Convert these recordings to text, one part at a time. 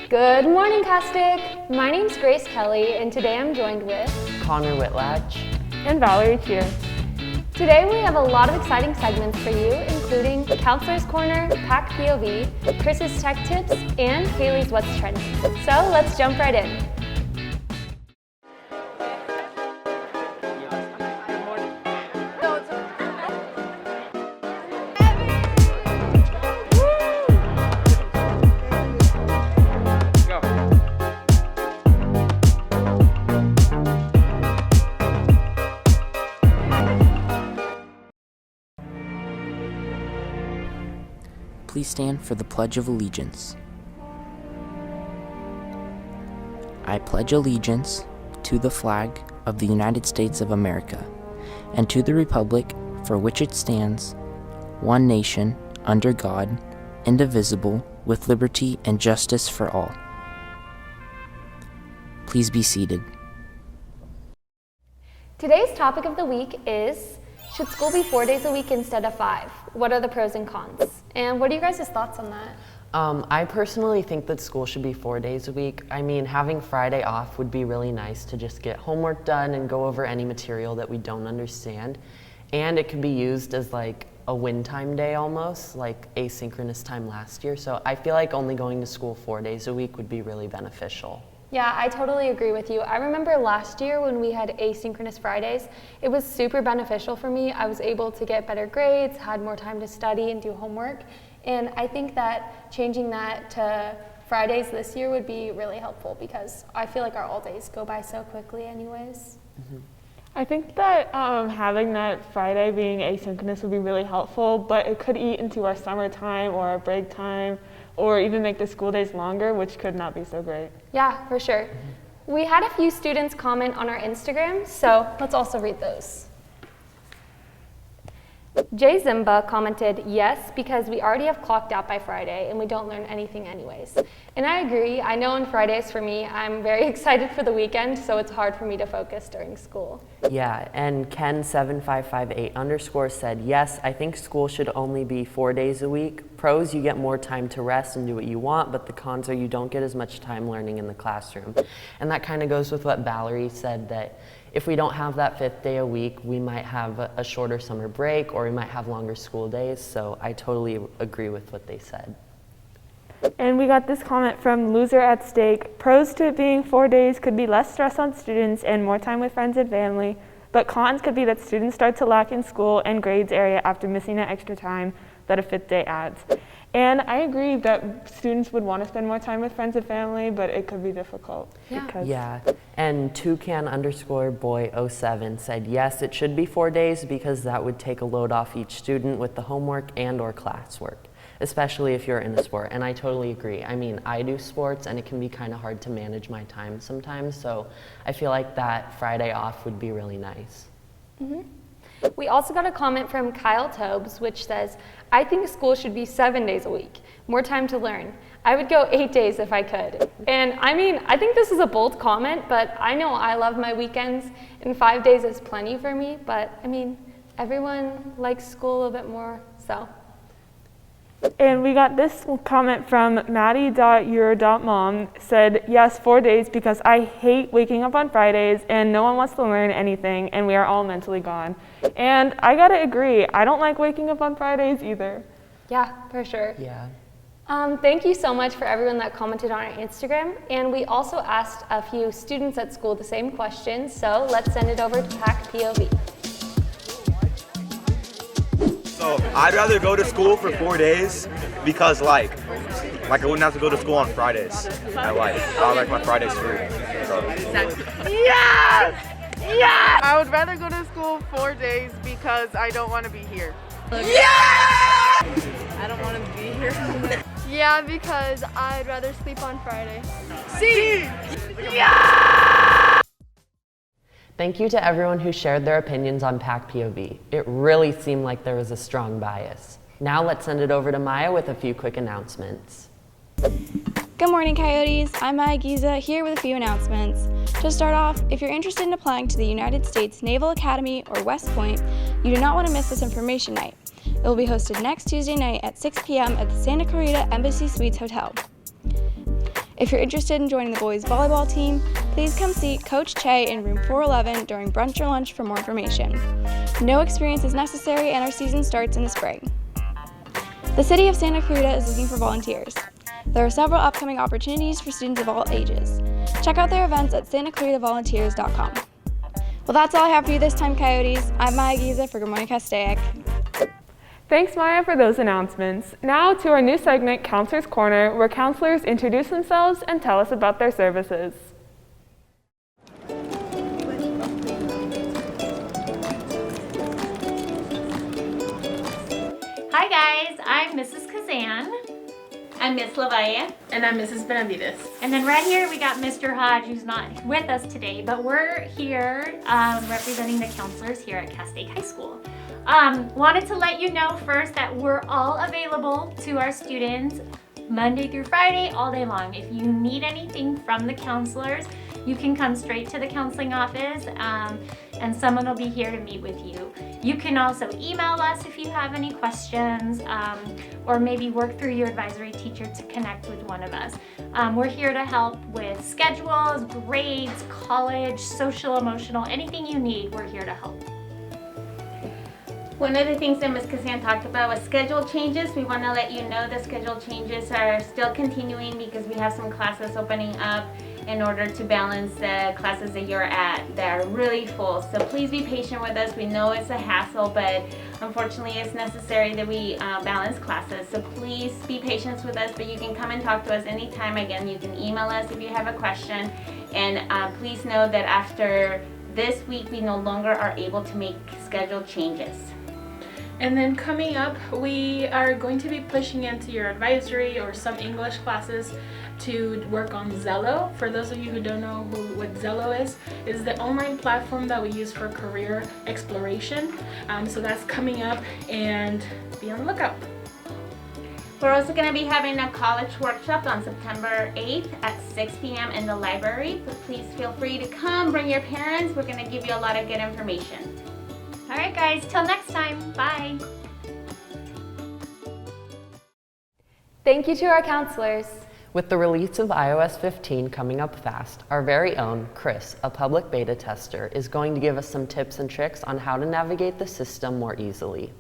Good morning, Castic! My name's Grace Kelly, and today I'm joined with Connor Whitlatch and Valerie Cheer. Today we have a lot of exciting segments for you, including Counselor's Corner, Pack POV, Chris's Tech Tips, and Haley's What's Trending. So let's jump right in. Please stand for the Pledge of Allegiance. I pledge allegiance to the flag of the United States of America and to the republic for which it stands, one nation, under God, indivisible, with liberty and justice for all. Please be seated. Today's topic of the week is, should school be 4 days a week instead of 5? What are the pros and cons? And what are you guys' thoughts on that? I personally think that school should be 4 days a week. I mean, having Friday off would be really nice to just get homework done and go over any material that we don't understand. And it could be used as like a win time day almost, like asynchronous time last year. So I feel like only going to school 4 days a week would be really beneficial. Yeah, I totally agree with you. I remember last year when we had asynchronous Fridays, it was super beneficial for me. I was able to get better grades, had more time to study and do homework. And I think that changing that to Fridays this year would be really helpful because I feel like our all days go by so quickly anyways. Mm-hmm. I think that having that Friday being asynchronous would be really helpful, but it could eat into our summertime or our break time, or even make the school days longer, which could not be so great. Yeah, for sure. We had a few students comment on our Instagram, so let's also read those. Jay Zimba commented, yes, because we already have clocked out by Friday and we don't learn anything anyways. And I agree. I know on Fridays for me, I'm very excited for the weekend, so it's hard for me to focus during school. Yeah, and Ken7558_ said, yes, I think school should only be 4 days a week. Pros, you get more time to rest and do what you want, but the cons are you don't get as much time learning in the classroom. And that kind of goes with what Valerie said, that if we don't have that 5th day a week, we might have a shorter summer break or we might have longer school days. So I totally agree with what they said. And we got this comment from Loser at Stake. Pros to it being 4 days could be less stress on students and more time with friends and family, but cons could be that students start to lack in school and grades area after missing that extra time that a 5th day adds. And I agree that students would want to spend more time with friends and family, but it could be difficult. Yeah, and Toucan_boy07 said, yes, it should be 4 days because that would take a load off each student with the homework and or classwork, especially if you're in a sport. And I totally agree. I mean, I do sports and it can be kind of hard to manage my time sometimes, so I feel like that Friday off would be really nice. Mm-hmm. We also got a comment from Kyle Tobes, which says, I think school should be 7 days a week, more time to learn. I would go 8 days if I could. And I mean, I think this is a bold comment, but I know I love my weekends and 5 days is plenty for me, but I mean, everyone likes school a little bit more, so. And we got this comment from Maddie.Euro.mom, said, yes, 4 days because I hate waking up on Fridays and no one wants to learn anything and we are all mentally gone. And I gotta agree, I don't like waking up on Fridays either. Yeah, for sure. Yeah. Thank you so much for everyone that commented on our Instagram. And we also asked a few students at school the same question, so let's send it over to Pack POV. So I'd rather go to school for 4 days because like I wouldn't have to go to school on Fridays. I like my Fridays free. So. Yes! Yes! I would rather go to school 4 days because I don't want to be here. Yeah! I don't want to be here. Yeah, because I'd rather sleep on Friday. See! Yeah! Thank you to everyone who shared their opinions on Pack POV. It really seemed like there was a strong bias. Now let's send it over to Maya with a few quick announcements. Good morning, Coyotes. I'm Maya Giza here with a few announcements. To start off, if you're interested in applying to the United States Naval Academy or West Point, you do not want to miss this information night. It will be hosted next Tuesday night at 6 p.m. at the Santa Clarita Embassy Suites Hotel. If you're interested in joining the boys volleyball team, please come see Coach Che in room 411 during brunch or lunch for more information. No experience is necessary and our season starts in the spring. The City of Santa Clarita is looking for volunteers. There are several upcoming opportunities for students of all ages. Check out their events at santaclaritavolunteers.com. Well, that's all I have for you this time, Coyotes. I'm Maya Giza for Good Morning Castaic. Thanks, Maya, for those announcements. Now to our new segment, Counselor's Corner, where counselors introduce themselves and tell us about their services. Hi guys, I'm Mrs. Kazan. I'm Miss Lavaya. And I'm Mrs. Benavides. And then right here we got Mr. Hodge, who's not with us today, but we're here representing the counselors here at Castaic High School. Wanted to let you know first that we're all available to our students Monday through Friday, all day long. If you need anything from the counselors, you can come straight to the counseling office and someone will be here to meet with you. You can also email us if you have any questions or maybe work through your advisory teacher to connect with one of us. We're here to help with schedules, grades, college, social, emotional, anything you need, we're here to help. One of the things that Ms. Kazan talked about was schedule changes. We want to let you know the schedule changes are still continuing because we have some classes opening up in order to balance the classes that you're at that are really full. So please be patient with us. We know it's a hassle, but unfortunately it's necessary that we balance classes. So please be patient with us, but you can come and talk to us anytime. Again, you can email us if you have a question. And please know that after this week, we no longer are able to make schedule changes. And then coming up, we are going to be pushing into your advisory or some English classes to work on Zello. For those of you who don't know what Zello is the online platform that we use for career exploration. So that's coming up, and be on the lookout. We're also going to be having a college workshop on September 8th at 6 p.m. in the library. So please feel free to come, bring your parents. We're going to give you a lot of good information. All right guys, till next time, bye. Thank you to our counselors. With the release of iOS 15 coming up fast, our very own Chris, a public beta tester, is going to give us some tips and tricks on how to navigate the system more easily.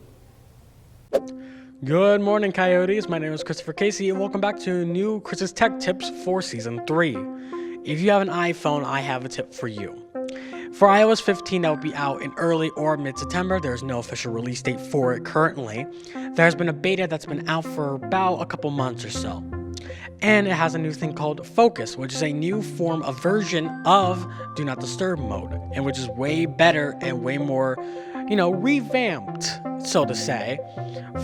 Good morning, Coyotes. My name is Christopher Casey, and welcome back to new Chris's Tech Tips for Season 3. If you have an iPhone, I have a tip for you. For iOS 15, that will be out in early or mid-September. There's no official release date for it currently. There's been a beta that's been out for about a couple months or so. And it has a new thing called Focus, which is a new form of version of Do Not Disturb mode, and which is way better and way more, revamped, so to say,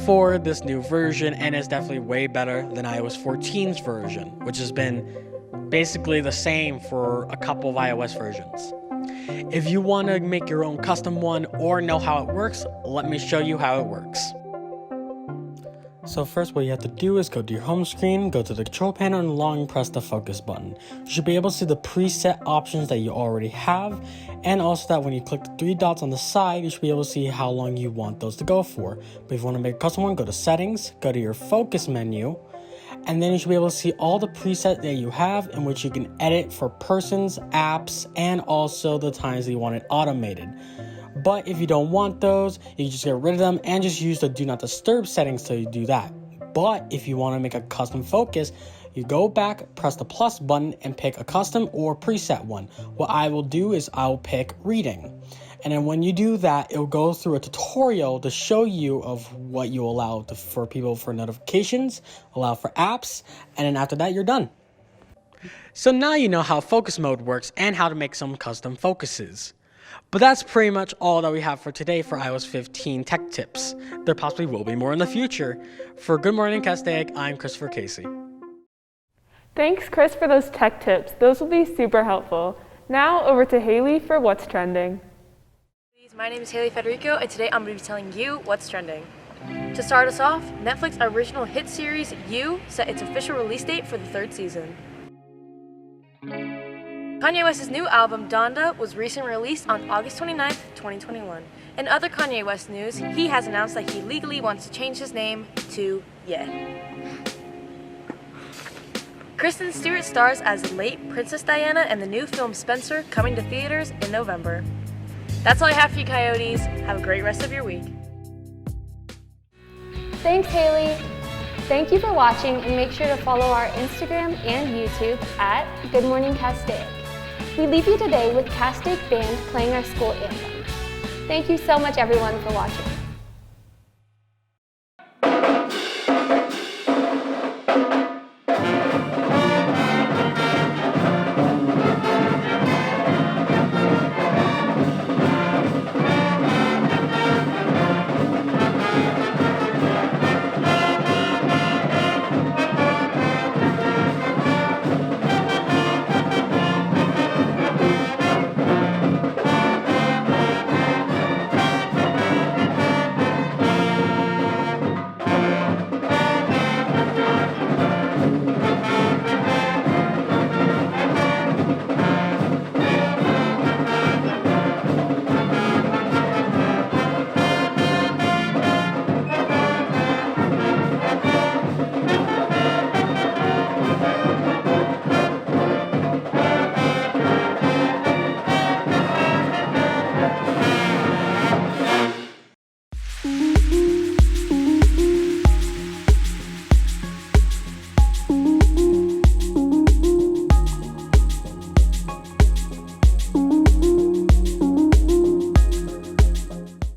for this new version, and is definitely way better than iOS 14's version, which has been basically the same for a couple of iOS versions. If you want to make your own custom one or know how it works, let me show you how it works. So first, what you have to do is go to your home screen, go to the control panel, and long press the focus button. You should be able to see the preset options that you already have, and also that when you click the three dots on the side, you should be able to see how long you want those to go for. But if you want to make a custom one, go to Settings, go to your Focus menu, and then you should be able to see all the presets that you have in which you can edit for persons, apps, and also the times that you want it automated. But if you don't want those, you can just get rid of them and just use the Do Not Disturb settings till you do that. But if you want to make a custom focus, you go back, press the plus button, and pick a custom or preset one. What I will do is I'll pick Reading. And then when you do that, it'll go through a tutorial to show you of what you allow for people for notifications, allow for apps, and then after that, you're done. So now you know how focus mode works and how to make some custom focuses. But that's pretty much all that we have for today for iOS 15 tech tips. There possibly will be more in the future. For Good Morning Castaic, I'm Christopher Casey. Thanks, Chris, for those tech tips. Those will be super helpful. Now over to Haley for What's Trending. My name is Haley Federico, and today I'm going to be telling you what's trending. To start us off, Netflix original hit series You set its official release date for the third season. Kanye West's new album, Donda, was recently released on August 29th, 2021. In other Kanye West news, he has announced that he legally wants to change his name to Ye. Kristen Stewart stars as late Princess Diana in the new film Spencer, coming to theaters in November. That's all I have for you, Coyotes. Have a great rest of your week. Thanks, Haley. Thank you for watching, and make sure to follow our Instagram and YouTube at Good Morning Castaic. We leave you today with Castaic Band playing our school anthem. Thank you so much, everyone, for watching.